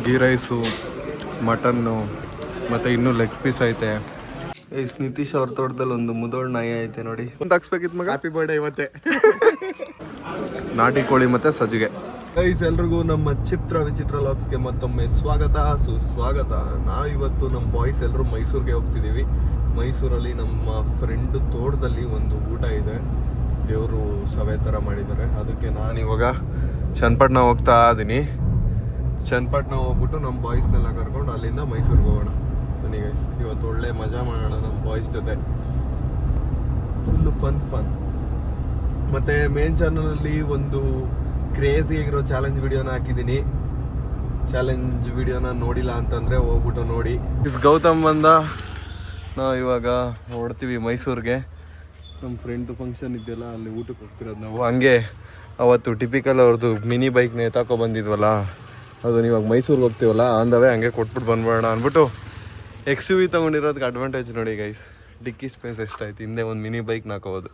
Ghee rice, ಮಟನ್ನು ಮತ್ತು ಇನ್ನೂ ಲೆಗ್ ಪೀಸ್ ಐತೆ. ನಿತೀಶ್ ಅವ್ರ ತೋಟದಲ್ಲಿ ಒಂದು ಮುದೋಳ್ ನಾಯಿ ಐತೆ ನೋಡಿ. ಒಂದು ಹಾಕ್ಸ್ಬೇಕಿತ್ತು ಮಗ. ಹ್ಯಾಪಿ ಬರ್ಡೇ ಇವತ್ತೆ. ನಾಟಿ ಕೋಳಿ ಮತ್ತು ಸಜ್ಜಿಗೆ. ಗೈಸ್ ಎಲ್ರಿಗೂ ನಮ್ಮ ಚಿತ್ರ ವಿಚಿತ್ರ ಲಾಗ್ಸ್ಗೆ ಮತ್ತೊಮ್ಮೆ ಸ್ವಾಗತ ಸುಸ್ವಾಗತ. ನಾವಿವತ್ತು ನಮ್ಮ ಬಾಯ್ಸ್ ಎಲ್ಲರೂ ಮೈಸೂರಿಗೆ ಹೋಗ್ತಿದ್ದೀವಿ. ಮೈಸೂರಲ್ಲಿ ನಮ್ಮ ಫ್ರೆಂಡ್ ತೋಟದಲ್ಲಿ ಒಂದು ಊಟ ಇದೆ, ದೇವರು ಸವೆ ಥರ ಮಾಡಿದ್ದಾರೆ. ಅದಕ್ಕೆ ನಾನು ಇವಾಗ ಚನ್ನಪಟ್ಟಣ ಹೋಗ್ತಾ ಇದ್ದೀನಿ. ಚನ್ನಪಟ್ಟಣ ಹೋಗ್ಬಿಟ್ಟು ನಮ್ಮ ಬಾಯ್ಸ್ನೆಲ್ಲ ಕರ್ಕೊಂಡು ಅಲ್ಲಿಂದ ಮೈಸೂರಿಗೆ ಹೋಗೋಣ. ಬನ್ನಿ ಗೈಸ್, ಇವತ್ತು ಒಳ್ಳೆ ಮಜಾ ಮಾಡೋಣ ನಮ್ಮ ಬಾಯ್ಸ್ ಜೊತೆ. Full fun. ಮತ್ತು ಮೇನ್ ಚಾನಲಲ್ಲಿ ಒಂದು ಕ್ರೇಜಿ ಆಗಿರೋ ಚಾಲೆಂಜ್ ವಿಡಿಯೋನ ಹಾಕಿದ್ದೀನಿ. ಚಾಲೆಂಜ್ ವಿಡಿಯೋನ ನೋಡಿಲ್ಲ ಅಂತಂದರೆ ಹೋಗ್ಬಿಟ್ಟು ನೋಡಿ. ಗೌತಮ್ ಬಂದ, ನಾವು ಇವಾಗ ಹೊಡ್ತೀವಿ ಮೈಸೂರಿಗೆ. ನಮ್ಮ ಫ್ರೆಂಡ್ದು ಫಂಕ್ಷನ್ ಇದೆಯಲ್ಲ, ಅಲ್ಲಿ ಊಟಕ್ಕೆ ಹೋಗ್ತಿರೋದು ನಾವು. ಹಂಗೆ ಅವತ್ತು ಟಿಪಿಕಲ್ ಅವ್ರದ್ದು ಮಿನಿ ಬೈಕ್ನ ಎತ್ತಾಕೊ ಬಂದಿದ್ವಲ್ಲ, ಅದು ಇವಾಗ ಮೈಸೂರಿಗೆ ಹೋಗ್ತೀವಲ್ಲ, ಅಂದವೇ ಹಂಗೆ ಕೊಟ್ಬಿಟ್ಟು ಬಂದ್ಬೇಡ ಅಂದ್ಬಿಟ್ಟು XUV ತೊಗೊಂಡಿರೋದಕ್ಕೆ ಅಡ್ವಾಂಟೇಜ್ ನೋಡಿ ಗೈಸ್. ಡಿಕ್ಕಿ ಸ್ಪೇಸ್ ಎಷ್ಟಾಯ್ತು, ಹಿಂದೆ ಒಂದು ಮಿನಿ ಬೈಕ್ ಹಾಕೋಬೋದು.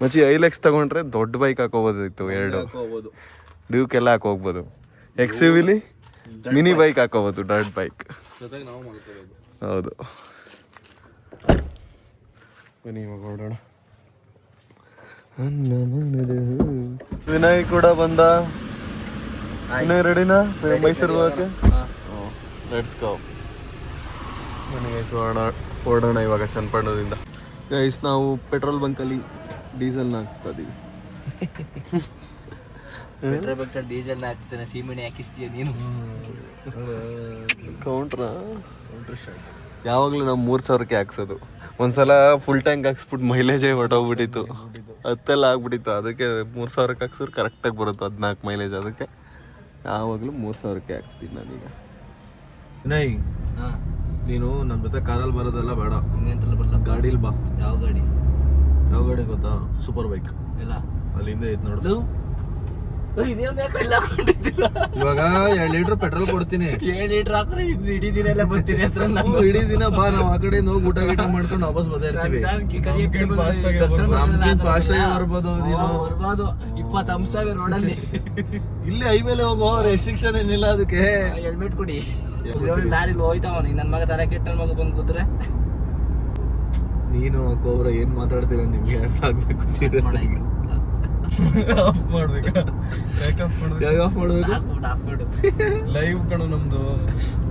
ಮಚ್ಚಿ ಐಲೆಕ್ಸ್ ತೊಗೊಂಡ್ರೆ ದೊಡ್ಡ ಬೈಕ್ ಹಾಕೋಬೋದಿತ್ತು, 2 ಡ್ಯೂಕೆಲ್ಲ ಹಾಕೋಗ್ಬೋದು. XUVಲಿ ಮಿನಿ ಬೈಕ್ ಹಾಕೋಬೋದು, ದೊಡ್ಡ ಬೈಕ್. ಹೌದು, ಬನ್ನಿ ಇವಾಗ ಹೊರಡೋಣ. ವಿನಯ್ ಕೂಡ ಬಂದ. ವಿನಯ್ ರೆಡಿನಾ ಮೈಸೂರಿಗೆ ಹೋಗಕ್ಕೆ? Let's go. ಬನ್ನಿ ಗೈಸ್, ಹೊರಡೋಣ ಇವಾಗ ಚನ್ನಪಟ್ಟಣದಿಂದ. ಗೈಸ್ ನಾವು ಪೆಟ್ರೋಲ್ ಬಂಕಲ್ಲಿ ಡೀಸೆಲ್ನ ಹಾಕಿಸ್ತಾ ಇದೀವಿ. ಪೆಟ್ರೋಲ್ ಬಂಕ್ ಡೀಸೆಲ್ನ ಹಾಕ್ತಾನೆ, ಸೀಮೆಣ್ಣೆ ಹಾಕಿಸ್ತೀಯ ನೀನು? ಕೌಂಟ್ರಾ? ಯಾವಾಗಲೂ ನಾವು 3,000ಕ್ಕೆ ಹಾಕ್ಸೋದು. ಒಂದ್ಸಲ ಫುಲ್ ಟ್ಯಾಂಕ್ ಹಾಕ್ಸ್ಬಿಟ್ಟು ಮೈಲೇಜೇ ಹೊಟ್ಟೋಗ್ಬಿಟ್ಟಿತ್ತು, 10 ಆಗ್ಬಿಟ್ಟಿತ್ತು. ಅದಕ್ಕೆ 3,000ಕ್ಕೆ ಹಾಕ್ಸಿದ್ರೆ ಕರೆಕ್ಟಾಗಿ ಬರುತ್ತೆ 14 ಮೈಲೇಜ್. ಅದಕ್ಕೆ ಯಾವಾಗಲೂ 3,000ಕ್ಕೆ ಹಾಕ್ಸ್ತೀನಿ ನಾನೀಗ. ವಿನಯ್, ನೀನು ನಮ್ಮ ಜೊತೆ ಕಾರಲ್ಲಿ ಬರೋದೆಲ್ಲ ಬೇಡ, ಇನ್ನೆಂತಲ್ಲ ಬರಲ್ಲ, ಗಾಡೀಲಿ ಬಾ. ಯಾವ ಗಾಡಿ? ಯಾವ ಗಾಡಿ ಗೊತ್ತಾ? Super bike. ಇಲ್ಲ, ಅಲ್ಲಿಂದ ಐತೆ ನೋಡು. ಇದೇನು ಇವಾಗ 2 ಲೀಟರ್ ಪೆಟ್ರೋಲ್ ಕೊಡ್ತೀನಿ. 7 ಲೀಟರ್ ಹಾಕ್ರೆ ಇಡೀ ದಿನ ಎಲ್ಲ ಬರ್ತೀನಿ ಹತ್ರ. ಇಡೀ ದಿನ ಬಾ, ನಾವು ಆ ಕಡೆ ಹೋಗಿ ಊಟ ಮಾಡ್ಕೊಂಡು ವಾಪಸ್ ಬರ್ತಾ ಇರ್ತೀವಿ. ಫಾಸ್ಟ್ ಆಗಿ ಬರ್ಬೋದು. ಬರ್ಬೋದು, 20 ಅಂಶ ರೋಡಲ್ಲಿ. ಇಲ್ಲಿ ಹೈವೇಲೆ ಹೋಗೋ, ರೆಸ್ಟ್ರಿಕ್ಷನ್ ಏನಿಲ್ಲ ಅದಕ್ಕೆ. ಹೆಲ್ಮೆಟ್ ಕೊಡಿ. ದಾರಿಲಿ ಹೋಯ್ತಾವ ನನ್ನ ಮಗ, ತರ ಕೆಟ್ಟ ಮಗ ಬಂದು ಕೂತ್ರೆ. ನೀನು ಕೋಬ್ರ ಏನ್ ಮಾತಾಡ್ತೀರ ನಿಮ್ಗೆ ಅರ್ಥ ಆಗ್ಬೇಕು. ಸೀರಿಯಸ್ ಆಗಿ ಆಫ್ ಮಾಡ್ಬೇಕು. ಲೈವ್ ಕಣೋ ನಮ್ದು,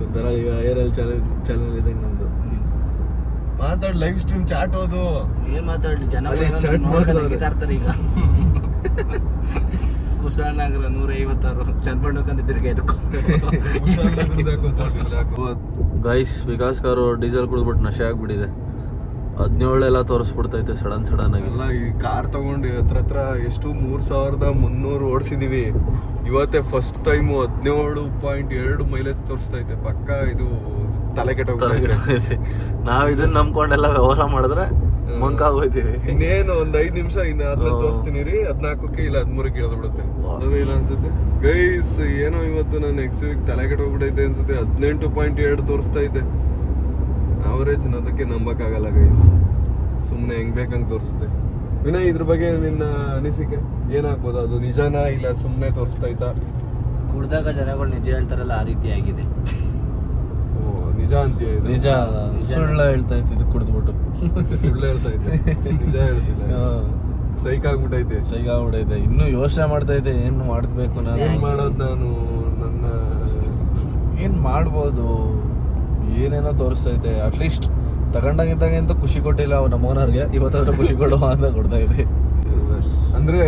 ಒಂಥರ ಈಗ IRL ಚಾನಲ್ ಇದೆ ನಮ್ದು. ಮಾತಾಡ್, ಲೈವ್ ಸ್ಟ್ರೀಮ್ ಚಾಟ್ ಹೋದು. ಏನ್ ಮಾತಾಡ್ಲಿ, ಜನ ಕಿತಾಡ್ತಾರೆ ಈಗ. ಕುಶಾಲನಗರ 156 ಚನ್ನಪಟ್ಟಣಕ್ಕಂತ ತಿರ್ಗಿ ಇದಕ್ಕೂ. ಗೈಸ್, ವಿಕಾಸ್ ಕಾರು ಡೀಸೆಲ್ ಕುಡಿದ್ಬಿಟ್ಟು ನಶೆ ಆಗ್ಬಿಟ್ಟಿದೆ. 17 ಎಲ್ಲ ತೋರಿಸ್ಬಿಡ್ತೈತೆ ಸಡನ್ ಆಗಿ. ಎಲ್ಲ ಈ ಕಾರ್ ತಗೊಂಡು ಹತ್ರ ಎಷ್ಟು 3,300 ಓಡಿಸಿದೀವಿ. ಇವತ್ತೇ ಫಸ್ಟ್ ಟೈಮ್ 17.2 ಮೈಲೇಜ್ ತೋರಿಸ್ತೈತೆ. ಪಕ್ಕ ಇದು ತಲೆ ಕೆಟ್ಟೋಗ್ತೈತೆ. ನಾವ್ ಇದನ್ನ ನಂಬ್ಕೊಂಡೆಲ್ಲ ವ್ಯವಹಾರ ಮಾಡಿದ್ರೆ ಮಂಕಾಗೋಯ್ತೀವಿ. ಇನ್ನೇನು ಒಂದ್ 5 ನಿಮಿಷ ಆದ್ಮೇಲೆ ತೋರಿಸ್ತೀನಿ ರೀ, 14ಕ್ಕೆ ಇಲ್ಲ 13ಕ್ಕೆ ಇಳಿದು ಬಿಡುತ್ತೆ. ಅದೇ ಇಲ್ಲ ಅನ್ಸುತ್ತೆ ಗೈಸ್. ಏನೋ ಇವತ್ತು ನನ್ನ XUV ತಲೆ ಕೆಟ್ಟೋಗ್ಬಿಟ್ಟೈತೆ ಅನ್ಸುತ್ತೆ. 18.2 ತೋರಿಸ್ತೈತೆ ಅವರೇಜ್. ಅದಕ್ಕೆ ನಂಬಕ್ಕಾಗಲ್ಲ ಗೈಸ್, ಸುಮ್ಮನೆ ಹೆಂಗ್ ಬೇಕಂಗೆ ತೋರಿಸುತ್ತೆ. ವಿನಯ್, ಇದ್ರ ಬಗ್ಗೆ ನಿನ್ನ ಅನಿಸಿಕೆ ಏನಾಗ್ಬೋದು? ಅದು ನಿಜನಾ ಇಲ್ಲ ಸುಮ್ಮನೆ ತೋರಿಸ್ತೈತಾ? ಕುಡ್ದಾಗ ಜನಗಳು ನಿಜ ಹೇಳ್ತಾರಲ್ಲ, ಆ ರೀತಿ ಆಗಿದೆ. ಓ, ನಿಜ ಅಂತೀಯ? ನಿಜ, ಸುಳ್ಳು ಹೇಳ್ತಾ ಇತ್ತು ಇದು ಕುಡಿದ್ಬಿಟ್ಟು. ಸುಳ್ಳು ಹೇಳ್ತಾ ಇದ್ದೆ, ನಿಜ ಹೇಳ್ತಿಲ್ಲ. ಸೈಕ್ ಆಗ್ಬಿಟ್ಟೈತೆ. ಇನ್ನು ಯೋಚನೆ ಮಾಡ್ತಾ ಇದ್ದೆ ಏನ್ ಮಾಡ್ಬೇಕು ನಾನು. ಏನ್ ಮಾಡೋದು ನಾನು, ನನ್ನ ಏನ್ ಮಾಡ್ಬೋದು, ಏನೇನೋ ತೋರಿಸ್ತೈತೆ. ಅಟ್ಲೀಸ್ಟ್ ತಗೊಂಡಾಗಿಂತ ಖುಷಿ ಕೊಟ್ಟಿಲ್ಲ ನಮ್ಮ ಓನರ್ಗೆ. ಇವತ್ತಾದ್ರೂ ಖುಷಿ ಕೊಡುವ ಅಂತ ಕೊಡ್ತಾ ಇದೆ. ಅಂದ್ರೆ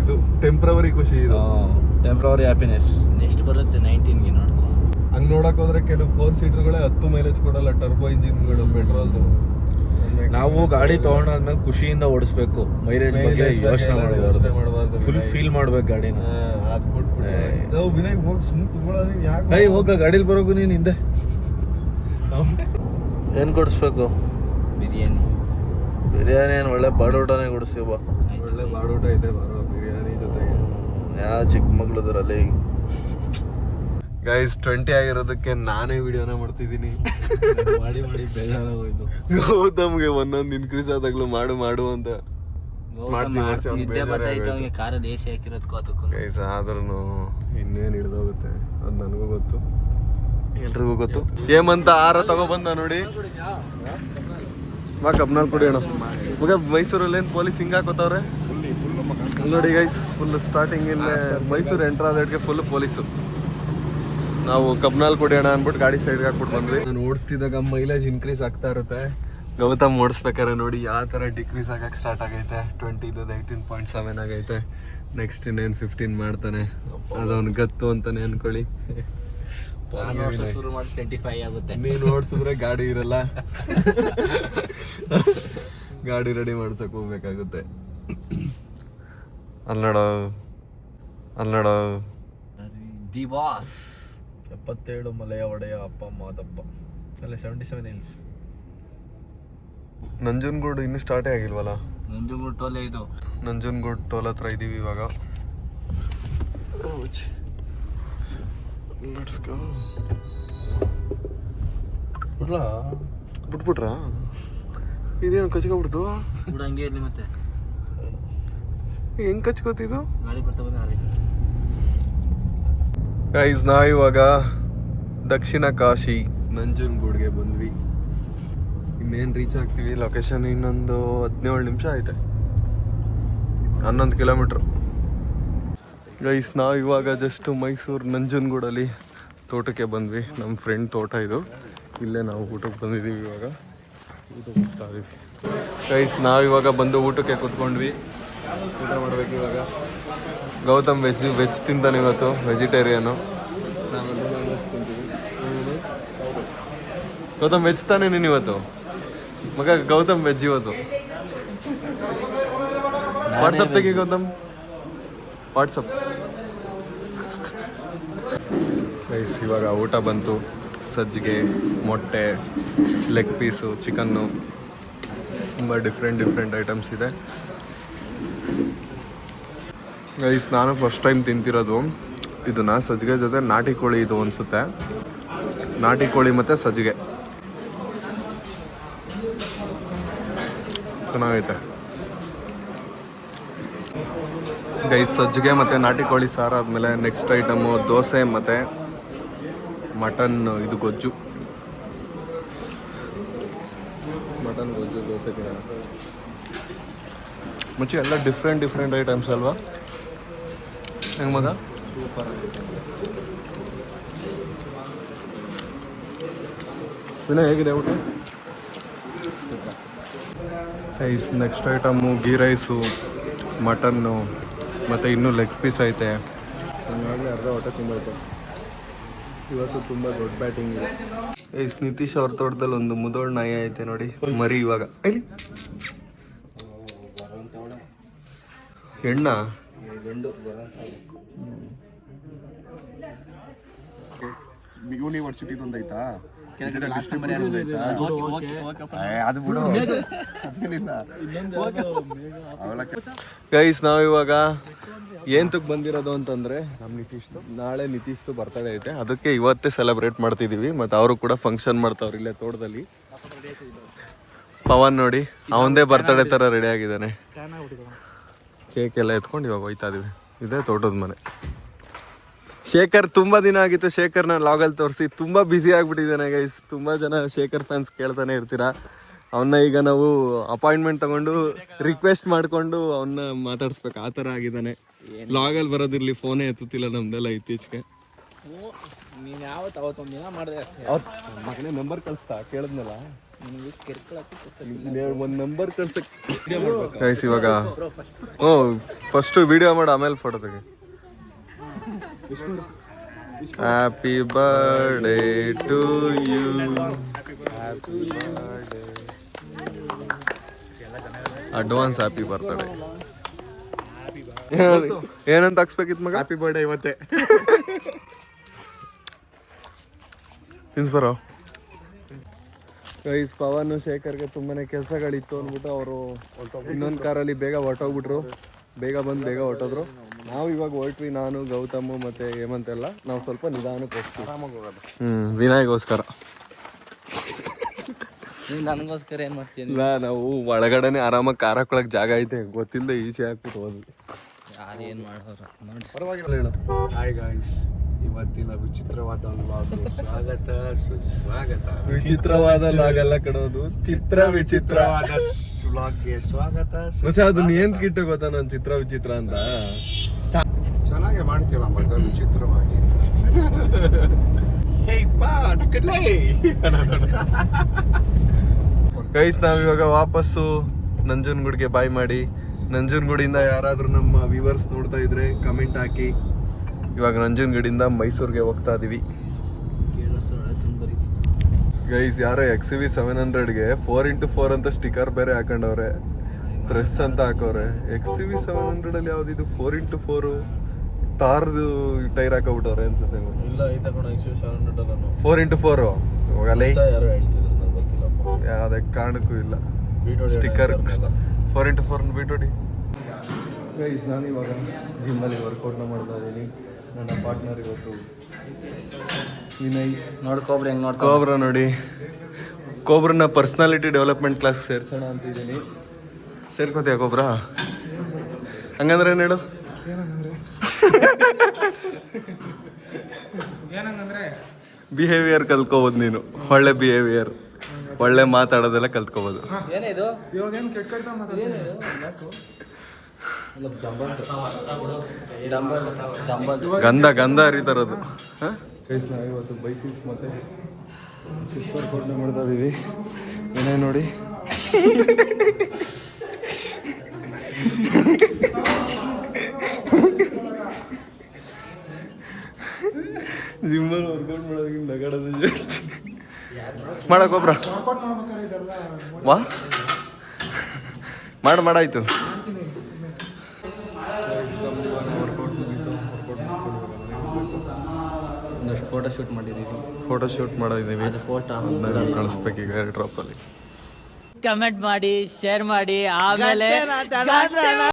ಇದು ಟೆಂಪ್ರವರಿ ಖುಷಿ, ಇದು ಟೆಂಪ್ರವರಿ ಹ್ಯಾಪಿನೆಸ್. ನೆಕ್ಸ್ಟ್ ಬರುತ್ತೆ 19ಗೆ ನೋಡ್ಕೊ. ಹಂಗ್ ನೋಡಕ್ ಹೋದ್ರೆ ಕೆಲವು 4 ಸೀಟರ್ಗಳೇ 10 ಮೈಲೇಜ್ ಕೊಡಲ್ಲ, ಟರ್ಬೋ ಇಂಜಿನ್ಗಳು, ಪೆಟ್ರೋಲ್ದು. ನಾವು ಗಾಡಿ ತಗೊಂಡಾದ್ಮೇಲೆ ಖುಷಿಯಿಂದ ಓಡಿಸ್ಬೇಕು, ಮೈಲೇಜ್ ಬಗ್ಗೆ ಯೋಚನೆ ಮಾಡಬಾರ್ದು. ಫುಲ್ ಫೀಲ್ ಮಾಡ್ಬೇಕು ಗಾಡಿನ. ವಿನಯ್ ಹೋಗಿ ಸುಮ್ಮನೆ ಕುತ್ಕೊಳ್ಳೋದು ಯಾಕೆ? ಹೋಗ ಗಾಡೀಲಿ ಬರೋಕು ನೀನು ಹಿಂದೆ. ಏನು ಕೊಡಿಸ್ಬೇಕು? ಬಿರಿಯಾನಿ ಏನು ಒಳ್ಳೆ ಬಾಡೂಟನೇ ಕೊಡಿಸ್ತೀವಿ ಬಾ. ಒಳ್ಳೆ ಬಾಡೂಟ ಇದೆ, ಬರೋ ಬಿರಿಯಾನಿ ಜೊತೆಗೆ. ಯಾವ ಚಿಕ್ಕಮಗಳೂರಲ್ಲಿ ಗೈಸ್ 20 ಆಗಿರೋದಕ್ಕೆ ನಾನೇ ವಿಡಿಯೋನ ಮಾಡ್ತಿದ್ದೀನಿ. ಮಾಡಿ ಬೇಜಾರಾಗೋಯ್ತು. ಗೌತಮ್ಗೆ ಒಂದೊಂದು ಇನ್ಕ್ರೀಸ್ ಆದಾಗ್ಲೂ ಮಾಡು ಅಂತ ನಿದ್ದೆ ಬರ್ತಾಯಿತ್ತು ಅವನಿಗೆ, ಕಾರಲ್ಲಿ AC ಹಾಕಿರೋದಕ್ಕೂ ಅದಕ್ಕೂ. ಗೈಸ್ ಆದ್ರೂ ಇನ್ನೇನು ಹಿಡ್ದೋಗುತ್ತೆ, ಅದು ನನಗೂ ಗೊತ್ತು. ಎಲ್ರಿಗೂ ಗೊತ್ತು. ಹೇಮಂತ ಆರ ತಗೊಬಂದ ನೋಡಿ. ಬಾ ಕಬ್ನಾಳ್ ಕುಡಿಯೋಣ. ಮಗ ಮೈಸೂರಲ್ಲಿ ಏನು ಪೊಲೀಸ್ ಹಿಂಗೆ ಹಾಕೋತವ್ರೆ ನೋಡಿ ಗೈಸ್. ಫುಲ್ ಸ್ಟಾರ್ಟಿಂಗ್ ಇಲ್ಲೇ ಮೈಸೂರು ಎಂಟ್ರ್ ಆದಕ್ಕೆ ಫುಲ್ ಪೊಲೀಸು. ನಾವು ಕಬ್ನಾಳ್ ಕುಡಿಯೋಣ ಅಂದ್ಬಿಟ್ಟು ಗಾಡಿ ಸೈಡ್ಗೆ ಹಾಕ್ಬಿಟ್ಟು ಬಂದ್ವಿ. ನಾನು ಓಡಿಸ್ತಿದ್ದಾಗ ಮೈಲೇಜ್ ಇನ್ಕ್ರೀಸ್ ಆಗ್ತಾ ಇರುತ್ತೆ. ಗೌತಮ್ ಓಡಿಸ್ಬೇಕಾರೆ ನೋಡಿ ಯಾವ ಥರ ಡಿಕ್ರೀಸ್ ಆಗಕ್ಕೆ ಸ್ಟಾರ್ಟ್ ಆಗೈತೆ. 20 18.7 ಆಗೈತೆ. ನೆಕ್ಸ್ಟ್ ಇನ್ನೇನು 15 ಮಾಡ್ತಾನೆ. ಅದವನು ಗತ್ತು ಅಂತಾನೆ ಅನ್ಕೊಳ್ಳಿ. ಶುರು ಮಾಡಿ 25 ಆಗುತ್ತೆ. ನೀನು ಓಡಿಸಿದ್ರೆ ಗಾಡಿ ಇರಲ್ಲ. ಗಾಡಿ ರೆಡಿ ಮಾಡ್ಸಕ್ ಹೋಗ್ಬೇಕಾಗುತ್ತೆ. ಅಲ್ಲಡ ದಿ ಬಾಸ್ 77 ಮಲೆಯ ಒಡೆಯ ಅಪ್ಪ ಮಾದಪ್ಪ ಅಲ್ಲೇ 77 ಹಿಲ್ಸ್. ನಂಜನಗೂಡು ಇನ್ನೂ ಸ್ಟಾರ್ಟೇ ಆಗಿಲ್ವಲ್ಲ. ನಂಜನಗೂಡು ಟೋಲ್ ಇದು. ನಂಜನಗೂಡು ಟೋಲ್ ಹತ್ರ ಇದೀವಿ ಇವಾಗ. Let's go. ಬಿಟ್ಬಿಟ್ರಾ? ಇದೇನು ಕಚ್ಕೊಬಿಡ್ತು? ಕೂಡ ಹಂಗೆ ಇರಲಿ ಮತ್ತೆ. ಹೆಂಗ್ ಕಚ್ಕೋತಿದ್ದು? ಗಾಡಿ ಬರ್ತಾ ಬಂದ ಗಾಡಿ. ಗೈಸ್ ನಾವು ಇವಾಗ ದಕ್ಷಿಣ ಕಾಶಿ ನಂಜನಗೂಡ್ಗೆ ಬಂದ್ವಿ. ಇನ್ನೇನು ರೀಚ್ ಆಗ್ತೀವಿ. ಲೊಕೇಶನ್ ಇನ್ನೊಂದು 17 ನಿಮಿಷ ಐತೆ. 11 ಕಿಲೋಮೀಟ್ರ್. ಗೈಸ್ ನಾವು ಇವಾಗ ಜಸ್ಟ್ ಮೈಸೂರು ನಂಜನಗೂಡಲ್ಲಿ ತೋಟಕ್ಕೆ ಬಂದ್ವಿ. ನಮ್ಮ ಫ್ರೆಂಡ್ ತೋಟ ಇದು. ಇಲ್ಲೇ ನಾವು ಊಟಕ್ಕೆ ಬಂದಿದ್ದೀವಿ. ಇವಾಗ ಊಟಕ್ಕೆ ಹೋಗ್ತಾ ಇದೀವಿ. ಗೈಸ್ ನಾವಿವಾಗ ಬಂದು ಊಟಕ್ಕೆ ಕೂತ್ಕೊಂಡ್ವಿ. ಊಟ ಮಾಡ್ಬೇಕು ಇವಾಗ. ಗೌತಮ್ ವೆಜ್ ತಿಂತಾನೆ ಇವತ್ತು, ವೆಜಿಟೇರಿಯನು. ನಾವೆಲ್ಲರೂ ನಾನ್ ವೆಜ್ ತಿಂತೀವಿ. ಗೌತಮ್ ವೆಜ್ ತಾನೇ ನೀನು ಇವತ್ತು? ಮಗ ಗೌತಮ್ ವೆಜ್ ಇವತ್ತು. ವಾಟ್ಸಪ್ ತೆಗಿ ಗೌತಮ್, ವಾಟ್ಸಪ್. ಗೈಸ್ ಇವಾಗ ಊಟ ಬಂತು. ಸಜ್ಜಿಗೆ, ಮೊಟ್ಟೆ, ಲೆಗ್ ಪೀಸು, ಚಿಕನ್ನು, ತುಂಬ ಡಿಫ್ರೆಂಟ್ ಐಟಮ್ಸ್ ಇದೆ. ಗೈಸ್ ನಾನು ಫಸ್ಟ್ ಟೈಮ್ ತಿಂತಿರೋದು ಇದನ್ನು. ಸಜ್ಜಿಗೆ ಜೊತೆ ನಾಟಿ ಕೋಳಿ ಇದು ಅನಿಸುತ್ತೆ. ನಾಟಿ ಕೋಳಿ ಮತ್ತು ಸಜ್ಜಿಗೆ ಚೆನ್ನಾಗೈತೆ. ಗೈಸ್ ಸಜ್ಜಿಗೆ ಮತ್ತು ನಾಟಿ ಕೋಳಿ ಸಾರು ಆದಮೇಲೆ ನೆಕ್ಸ್ಟ್ ಐಟಮು ದೋಸೆ ಮತ್ತು ಮಟನ್ ಇದು ಗೊಜ್ಜು. ಮಟನ್ ಗೊಜ್ಜು ದೋಸೆ ತಿನ್ನೋಣ. ಮುಂಚೆ ಎಲ್ಲ ಡಿಫ್ರೆಂಟ್ ಐಟಮ್ಸ್ ಅಲ್ವಾ? ಹೆಂಗೆ ಮಗ? ಸೂಪರ್ ಆಗಿದೆ. ವಿನಯ್ ಹೇಗಿದೆ ಊಟ? Rice next item ghee rice, ಮಟನ್ನು ಮತ್ತು ಇನ್ನೂ ಲೆಗ್ ಪೀಸ್ ಐತೆ. ಹಂಗಾಗಲೇ ಅರ್ಧ ಹೊಟ್ಟೆ ತುಂಬೈತೆ. ಇವತ್ತು ತುಂಬ ದೊಡ್ಡ ಬ್ಯಾಟಿಂಗ್ ಇದೆ. ಐಸ್ ನಿತೀಶ್ ಅವ್ರ ತೋಟದಲ್ಲಿ ಒಂದು ಮುದೋಳ್ ನಾಯಿ ಐತೆ ನೋಡಿ, ಮರಿ. ಇವಾಗ ಹೆಣ್ಣ ಯೂನಿವರ್ಸಿಟಿ ಒಂದೈತಾ ಗೈಸ್ ನಾವಿವಾಗ ಏಂತಕ್ಕೆ ಬಂದಿರೋದು ಅಂತಂದ್ರೆ ನಮ್ಮ ನಿತೀಶ್ದು ನಾಳೆ ನಿತೀಶ್ದು ಬರ್ತಡೇ ಐತೆ. ಅದಕ್ಕೆ ಇವತ್ತೇ ಸೆಲೆಬ್ರೇಟ್ ಮಾಡ್ತಿದ್ದೀವಿ. ಮತ್ತು ಅವರು ಕೂಡ ಫಂಕ್ಷನ್ ಮಾಡ್ತಾವ್ರು ಇಲ್ಲೇ ತೋಟದಲ್ಲಿ. ಪವನ್ ನೋಡಿ ಅವಂದೇ ಬರ್ತಡೇ ಥರ ರೆಡಿ ಆಗಿದ್ದಾನೆ. ಕೇಕ್ ಎಲ್ಲ ಎತ್ಕೊಂಡು ಇವಾಗ ಹೋಯ್ತಾ ಇದೀವಿ. ಇದೇ ತೋಟದ ಮನೆ. ಶೇಖರ್ ತುಂಬ ದಿನ ಆಗಿತ್ತು ಶೇಖರ್ನ ಲಾಗಲ್ಲಿ ತೋರಿಸಿ. ತುಂಬ ಬ್ಯುಸಿ ಆಗಿಬಿಟ್ಟಿದ್ದಾನೆ ಗೈಸ್. ತುಂಬ ಜನ ಶೇಖರ್ ಫ್ಯಾನ್ಸ್ ಕೇಳ್ತಾನೆ ಇರ್ತೀರಾ. ಅವನ್ನ ಈಗ ನಾವು ಅಪಾಯಿಂಟ್ಮೆಂಟ್ ತಗೊಂಡು ರಿಕ್ವೆಸ್ಟ್ ಮಾಡಿಕೊಂಡು ಅವನ್ನ ಮಾತಾಡಿಸ್ಬೇಕು. ಆ ಥರ ಆಗಿದ್ದಾನೆ. ಲಾಗಲ್ಲಿ ಬರೋದಿರ್ಲಿ, ಫೋನೇ ಎತ್ತುತ್ತಿಲ್ಲ ನಮ್ದೆಲ್ಲ ಇತ್ತೀಚೆಗೆ. ನೀನು ಯಾವತ್ತು ಅವತ್ತೊಂದು ದಿನ ಮಾಡಿದೆ ಅಷ್ಟೇ. ಮಗನೇ ನಂಬರ್ ಕಳಿಸ್ತಾ ಕೇಳಿದ್ನಲ್ಲ, ಒಂದು ನಂಬರ್ ಕಳ್ಸಕ್ಕೆ ಗೈಸ್. ಇವಾಗ ಫಸ್ಟು ವಿಡಿಯೋ ಮಾಡಿ ಆಮೇಲೆ ಫೋಟೋ ತೆಗಿ. Happy birthday to you, happy birthday, advance happy birthday. ಏನಂತ ಹಾಕ್ಸ್ಬೇಕಿತ್ತು ಮಗ? ಹ್ಯಾಪಿ ಬರ್ಡೇ ಇವತ್ತೇ. ತಿನ್ಸ್ಬರೋ ಗೈಸ್. ಪವನ್ ಶೇಖರ್ಗೆ ತುಂಬಾನೇ ಕೆಲಸಗಳಿತ್ತು ಅಂದ್ಬಿಟ್ಟು ಅವರು ಇನ್ನೊಂದು ಕಾರಲ್ಲಿ ಬೇಗ ಹೊರಟೋಗ್ಬಿಟ್ರು. ಬೇಗ ಬಂದು ಬೇಗ ಹೊರಟೋದ್ರು. ನಾವು ಇವಾಗ ಹೊರಟ್ವಿ, ನಾನು ಗೌತಮು ಮತ್ತೆ ಹೇಮಂತ್ ಎಲ್ಲ. ನಾವು ಸ್ವಲ್ಪ ನಿಧಾನಕ್ಕೆ ಹೋಗ್ತೀವಿ, ಆರಾಮಾಗಿ ಹೋಗೋದು. ವಿನಾಯ್ಗೋಸ್ಕರ. ನನಗೋಸ್ಕರ ಏನು ಮಾಡ್ತೀನಿ? ಇಲ್ಲ, ನಾವು ಒಳಗಡೆನೆ ಆರಾಮಾಗಿ ಕಾರ್ ಹಾಕೊಳಕ್ ಜಾಗ ಐತೆ, ಗೊತ್ತಿಲ್ಲದೆ ಈಚೆ ಹಾಕ್ಬಿಟ್ಟು ಹೋದ್ವಿ. ಯಾರು ಏನು ಮಾಡೋರು ನೋಡಿ. ಪರವಾಗಿಲ್ಲ ಹೇಳು. ಹಾಯ್ ಗಾಯ್ಸ್, ಇವತ್ತಿನ ವಿಚಿತ್ರವಾದ ವ್ಲಾಗ್ಗೆ ಸ್ವಾಗತ ಸುಸ್ವಾಗತ. ವಿಚಿತ್ರವಾದ ಲಾಗಲ್ಲ ಕಣೋದು, ಚಿತ್ರ ವಿಚಿತ್ರವಾದ ವ್ಲಾಗ್ಗೆ ಸ್ವಾಗತ. ಮಚ್ಚ ಅದನ್ನ ಏನ್ ಕಿಟ್ಟು ಗೊತ್ತಾ ನನ್ ಚಿತ್ರ ವಿಚಿತ್ರ ಅಂತ. ಚೆನ್ನಾಗಿ ಮಾಡ್ತೀವ ಮಗ ವಿಚಿತ್ರವಾಗಿ. ಗೈಸ್ ನಾವಿವಾಗ ವಾಪಸ್ಸು ನಂಜನಗೂಡ್ಗೆ ಬಾಯ್ ಮಾಡಿ, ನಂಜನಗೂಡಿಂದ ಯಾರಾದ್ರೂ ನಮ್ಮ ವ್ಯೂವರ್ಸ್ ನೋಡ್ತಾ ಇದ್ರೆ ಕಮೆಂಟ್ ಹಾಕಿ. ಇವಾಗ ನಂಜನಗೂಡಿಂದ ಮೈಸೂರಿಗೆ ಹೋಗ್ತಾ ಇದೀವಿ ಗೈಸ್. ಯಾರೋ XUV 700ಗೆ 4x4 ಅಂತ ಸ್ಟಿಕರ್ ಬೇರೆ ಹಾಕೊಂಡವ್ರೆ, ಪ್ರೆಸ್ ಅಂತ ಹಾಕವ್ರೆ. XUV 700 ಅಲ್ಲಿ ಯಾವ್ದಿದು 4x4 ತಾರ್ದು ಟೈರ್ ಹಾಕಬಿಟ್ಟವ್ರೆ ಅನ್ಸುತ್ತೆ. ಇಲ್ಲ ಐತೆ ಕಣ XUV 700 4x4 ಹೋಗಲ್ಲ, ಯಾರು ಹೇಳ್ತಿದ್ರು ನಂಗೆ ಗೊತ್ತಿಲ್ಲಪ್ಪ. ಯಾವ್ದೇ ಕಾರಣಕ್ಕೂ ಇಲ್ಲ. Sticker 4x4 ಬಿಟ್ಟೋಡಿ. ಗೈಸ್ ನಾನು ಇವಾಗ ಜಿಮ್ಮಲ್ಲಿ ವರ್ಕೌಟ್ನ ಮಾಡ್ತಾ ಇದ್ದೀನಿ. ನನ್ನ ಪಾರ್ಟ್ನರ್ ಇವತ್ತು ವಿನಯ್. ನೋಡ್ಕೊಬ್ರಿ ಹೆಂಗ್ ನೋಡ್ಕೊ. ಕೋಬ್ರಾ ನೋಡಿ, ಕೋಬ್ರನ್ನ ಪರ್ಸ್ನಾಲಿಟಿ ಡೆವಲಪ್ಮೆಂಟ್ ಕ್ಲಾಸ್ ಸೇರ್ಸೋಣ ಅಂತಿದ್ದೀನಿ. ಸೇರ್ಕೋತೀಯ ಕೋಬ್ರಾ? ಹಂಗಂದ್ರೆ ಏನು ಹೇಳು? ಬಿಹೇವಿಯರ್ ಕಲ್ತ್ಕೋಬೋದು ನೀನು. ಒಳ್ಳೆ ಬಿಹೇವಿಯರ್, ಒಳ್ಳೆ ಮಾತಾಡೋದೆಲ್ಲ ಕಲ್ತ್ಕೋಬೋದು. ಏನಿದು ಗಂಧ ಹರಿತಾರದು. ಗೈಸ್ ನಾವು ಇವತ್ತು ಬೈಸಿಪ್ಸ್ ಮತ್ತೆ ಚೆಸ್ಟ್ ವರ್ಕೌಟ್ನ ಮಾಡ್ತಾ ಇದೀವಿ. ಏನೇ ನೋಡಿ ಜಿಮ್ಮಲ್ಲಿ ವರ್ಕೌಟ್ ಮಾಡೋದಕ್ಕಿಂತ ನಗಾಡೋದು ಜಾಸ್ತಿ. ಮಾಡಕ್ಕೊಬ್ರ ವಾ ಮಾಡಾಯ್ತು. ಒಂದಷ್ಟು ಫೋಟೋ ಶೂಟ್ ಮಾಡಿದ್ದೀವಿ. ಫೋಟೋ ಶೂಟ್ ಮಾಡಿದ್ದೀವಿ, ಫೋಟೋ ಕಳಿಸ್ಬೇಕೀಗ ಏರ್ ಡ್ರಾಪಲ್ಲಿ. ಕಮೆಂಟ್ ಮಾಡಿ, ಶೇರ್ ಮಾಡಿ, ಆಮೇಲೆ